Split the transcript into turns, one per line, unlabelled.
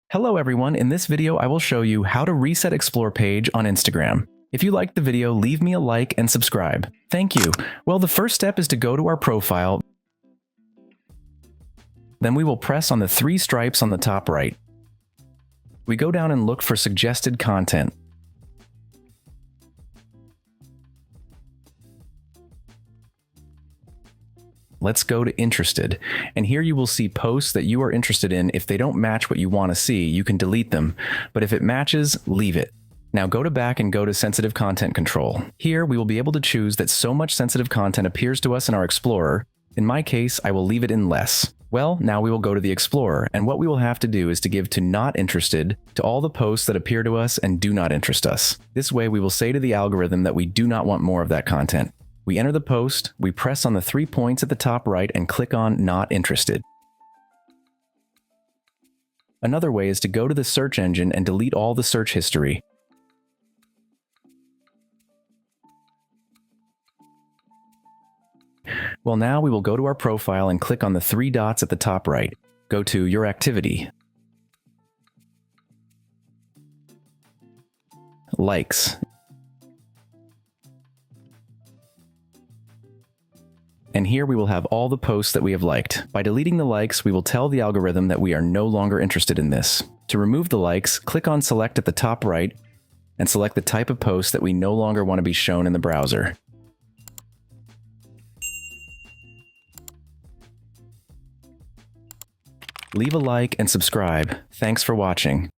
Hello everyone, in this video I will show you how to reset Explore page on Instagram. If you liked the video, leave me a like and subscribe. Thank you. Well, the first step is to go to our profile. Then we will press on the three stripes on the top right. We go down and look for suggested content. Let's go to interested, and here you will see posts that you are interested in. If they don't match what you want to see, you can delete them, but if it matches, leave it. Now go to back and go to sensitive content control. Here we will be able to choose that so much sensitive content appears to us in our Explorer. In my case, I will leave it in less. Well, now we will go to the Explorer, and what we will have to do is to give to not interested to all the posts that appear to us and do not interest us. This way we will say to the algorithm that we do not want more of that content. We enter the post, we press on the 3 points at the top right and click on Not Interested. Another way is to go to the search engine and delete all the search history. Well, now we will go to our profile and click on the 3 dots at the top right. Go to Your Activity, Likes, and here we will have all the posts that we have liked. By deleting the likes, we will tell the algorithm that we are no longer interested in this. To remove the likes, click on Select at the top right and select the type of post that we no longer want to be shown in the browser. Leave a like and subscribe. Thanks for watching.